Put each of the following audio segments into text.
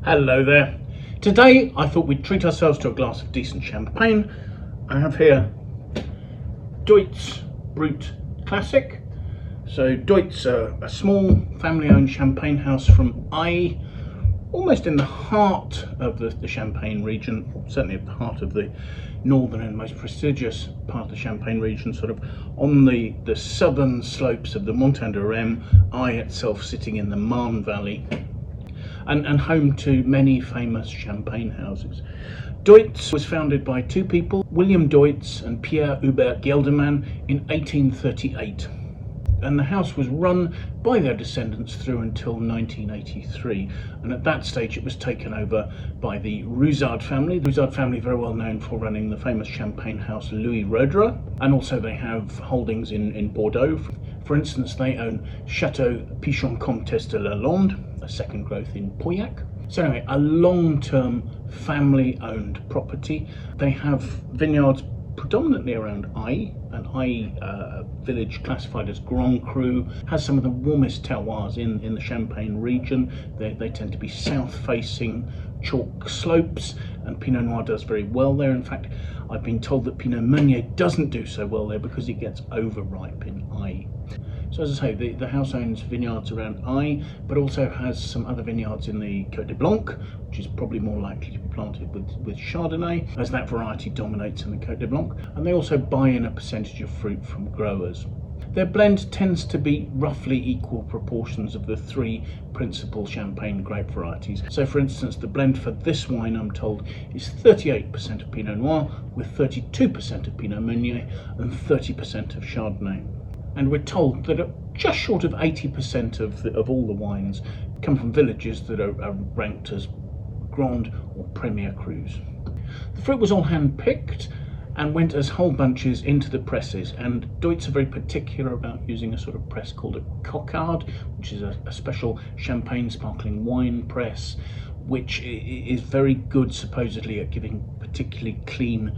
Hello there. Today I thought we'd treat ourselves to a glass of decent champagne. I have here Deutz Brut Classic. So Deutz, a small family-owned champagne house from almost in the heart of the Champagne region, certainly at the heart of the northern and most prestigious part of the Champagne region, sort of on the southern slopes of the Montagne de Reims, itself sitting in the Marne Valley, and home to many famous champagne houses. Deutz was founded by two people, William Deutz and Pierre-Hubert Geldermann, in 1838. And the house was run by their descendants through until 1983, and at that stage it was taken over by the Rouzaud family. The Rouzaud family, very well known for running the famous champagne house Louis Roederer, and also they have holdings in Bordeaux. For instance, they own Chateau Pichon Comtesse de Lalande, a second growth in Pauillac. So anyway, a long-term family-owned property. They have vineyards predominantly around an village classified as Grand Cru, has some of the warmest terroirs in the Champagne region. They tend to be south-facing chalk slopes, and Pinot Noir does very well there. In fact, I've been told that Pinot Meunier doesn't do so well there because it gets overripe in Aix. So as I say, the house owns vineyards around Aix, but also has some other vineyards in the Côte de Blanc, which is probably more likely to be planted with Chardonnay, as that variety dominates in the Côte de Blanc. And they also buy in a percentage of fruit from growers. Their blend tends to be roughly equal proportions of the three principal champagne grape varieties. So for instance, the blend for this wine, I'm told, is 38% of Pinot Noir, with 32% of Pinot Meunier and 30% of Chardonnay. And we're told that just short of 80% of all the wines come from villages that are ranked as Grand or Premier Crus. The fruit was all hand-picked and went as whole bunches into the presses, and Deutz are very particular about using a sort of press called a coquard, which is a special champagne sparkling wine press, which is very good supposedly at giving particularly clean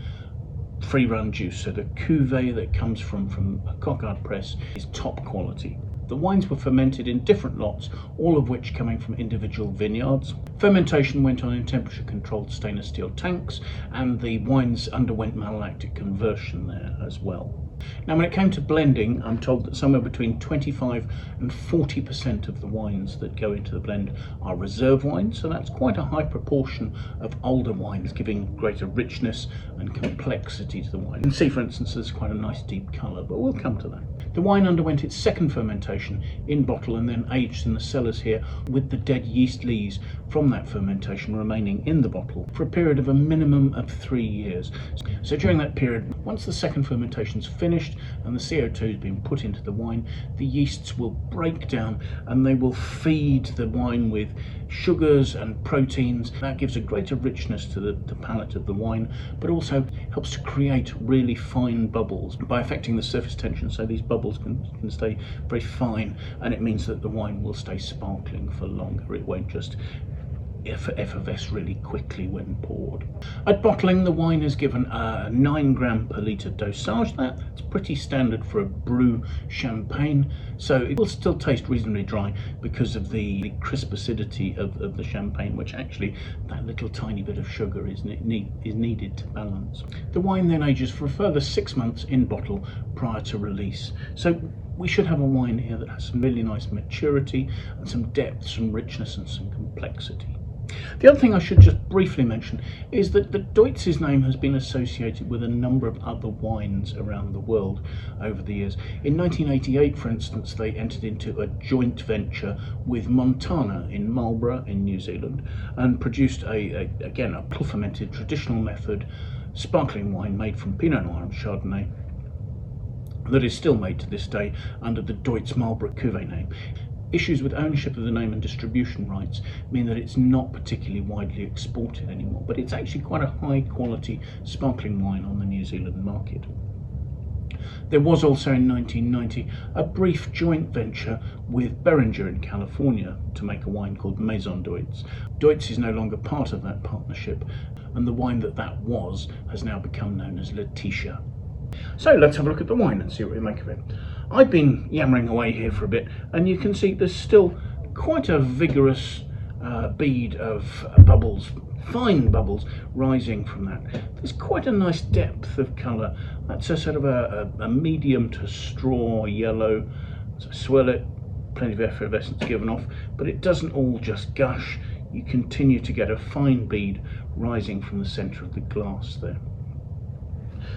free run juice. So the cuvee that comes from a coquard press is top quality. The wines were fermented in different lots, all of which coming from individual vineyards. Fermentation went on in temperature controlled stainless steel tanks, and the wines underwent malolactic conversion there as well. Now when it came to blending, I'm told that somewhere between 25 and 40% of the wines that go into the blend are reserve wines, so that's quite a high proportion of older wines, giving greater richness and complexity to the wine. You can see, for instance, there's quite a nice deep colour, but we'll come to that. The wine underwent its second fermentation in bottle and then aged in the cellars here, with the dead yeast lees from that fermentation remaining in the bottle for a period of a minimum of 3 years. So during that period, once the second fermentation's finished and the CO2 has been put into the wine, the yeasts will break down and they will feed the wine with sugars and proteins. That gives a greater richness to the palate of the wine, but also helps to create really fine bubbles by affecting the surface tension, so these bubbles can stay very fine, and it means that the wine will stay sparkling for longer. It won't just effervesce really quickly when poured. At bottling, the wine is given a 9 gram per litre dosage. That's pretty standard for a Brut champagne, so it will still taste reasonably dry because of the crisp acidity of the champagne, which actually that little tiny bit of sugar is needed to balance. The wine then ages for a further 6 months in bottle prior to release. So we should have a wine here that has some really nice maturity and some depth, some richness and some complexity. The other thing I should just briefly mention is that the Deutz's name has been associated with a number of other wines around the world over the years. In 1988, for instance, they entered into a joint venture with Montana in Marlborough in New Zealand and produced again a fermented traditional method sparkling wine made from Pinot Noir and Chardonnay that is still made to this day under the Deutz Marlborough Cuvee name. Issues with ownership of the name and distribution rights mean that it's not particularly widely exported anymore, but it's actually quite a high quality sparkling wine on the New Zealand market. There was also in 1990 a brief joint venture with Beringer in California to make a wine called Maison Deutz. Deutz is no longer part of that partnership, and the wine that was has now become known as Laetitia. So let's have a look at the wine and see what we make of it. I've been yammering away here for a bit, and you can see there's still quite a vigorous bead of bubbles, fine bubbles rising from that. There's quite a nice depth of colour. That's a sort of a medium to straw yellow. So swirl it, plenty of effervescence given off, but it doesn't all just gush. You continue to get a fine bead rising from the centre of the glass there.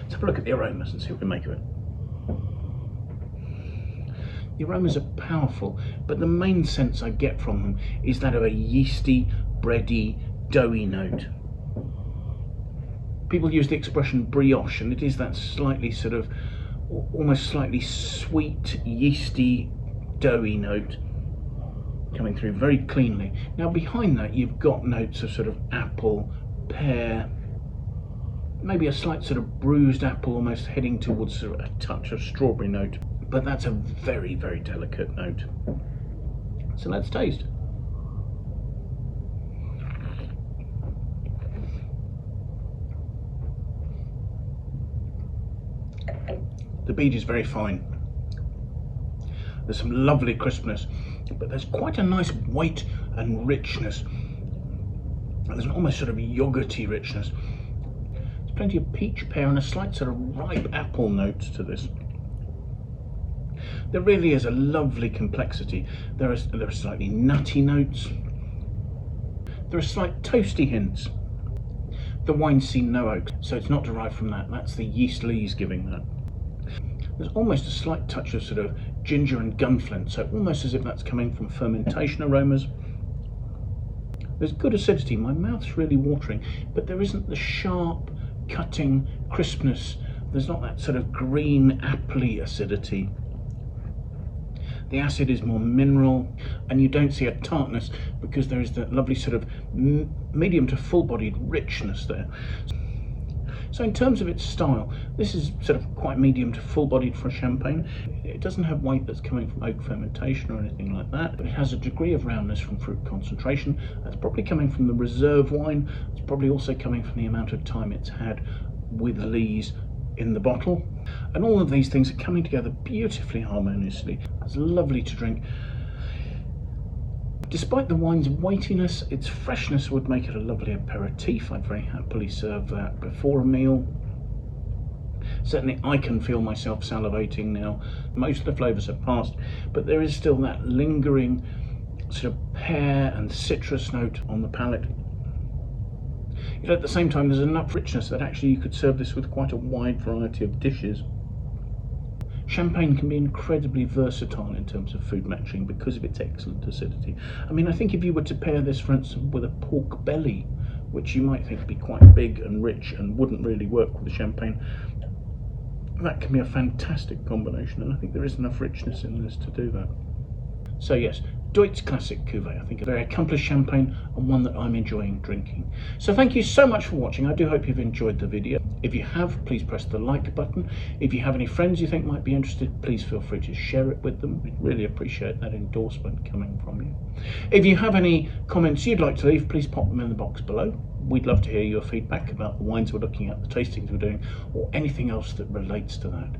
Let's have a look at the aromas and see what we make of it. The aromas are powerful, but the main sense I get from them is that of a yeasty, bready, doughy note. People use the expression brioche, and it is that slightly sort of, almost slightly sweet, yeasty, doughy note coming through very cleanly. Now behind that you've got notes of sort of apple, pear, maybe a slight sort of bruised apple, almost heading towards sort of a touch of strawberry note. But that's a very, very delicate note. So let's taste. The bead is very fine. There's some lovely crispness, but there's quite a nice weight and richness. There's an almost sort of yogurty richness. There's plenty of peach, pear, and a slight sort of ripe apple note to this. There really is a lovely complexity. There are slightly nutty notes. There are slight toasty hints. The wine's seen no oak, so it's not derived from that. That's the yeast lees giving that. There's almost a slight touch of sort of ginger and gunflint, so almost as if that's coming from fermentation aromas. There's good acidity. My mouth's really watering, but there isn't the sharp, cutting crispness. There's not that sort of green, appley acidity. The acid is more mineral, and you don't see a tartness because there is that lovely sort of medium to full-bodied richness there. So in terms of its style, this is sort of quite medium to full-bodied for a champagne. It doesn't have weight that's coming from oak fermentation or anything like that, but it has a degree of roundness from fruit concentration. That's probably coming from the reserve wine. It's probably also coming from the amount of time it's had with lees in the bottle. And all of these things are coming together beautifully harmoniously. It's lovely to drink. Despite the wine's weightiness, its freshness would make it a lovely aperitif. I'd very happily serve that before a meal. Certainly I can feel myself salivating now. Most of the flavours have passed, but there is still that lingering sort of pear and citrus note on the palate. Yet at the same time there's enough richness that actually you could serve this with quite a wide variety of dishes. Champagne can be incredibly versatile in terms of food matching because of its excellent acidity. I mean, I think if you were to pair this, for instance, with a pork belly, which you might think would be quite big and rich and wouldn't really work with the champagne, that can be a fantastic combination, and I think there is enough richness in this to do that. So yes, Deutz Classic Cuvee, I think a very accomplished champagne and one that I'm enjoying drinking. So thank you so much for watching. I do hope you've enjoyed the video. If you have, please press the like button. If you have any friends you think might be interested, please feel free to share it with them. We'd really appreciate that endorsement coming from you. If you have any comments you'd like to leave, please pop them in the box below. We'd love to hear your feedback about the wines we're looking at, the tastings we're doing, or anything else that relates to that.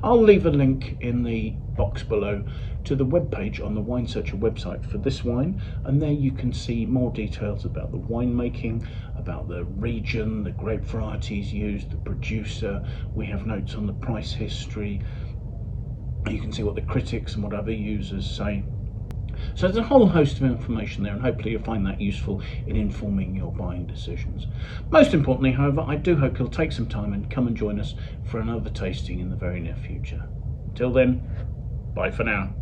I'll leave a link in the box below to the webpage on the Wine Searcher website for this wine, and there you can see more details about the winemaking, about the region, the grape varieties used, the producer. We have notes on the price history. You can see what the critics and what other users say. So there's a whole host of information there, and hopefully you'll find that useful in informing your buying decisions. Most importantly, however, I do hope you'll take some time and come and join us for another tasting in the very near future. Until then, bye for now.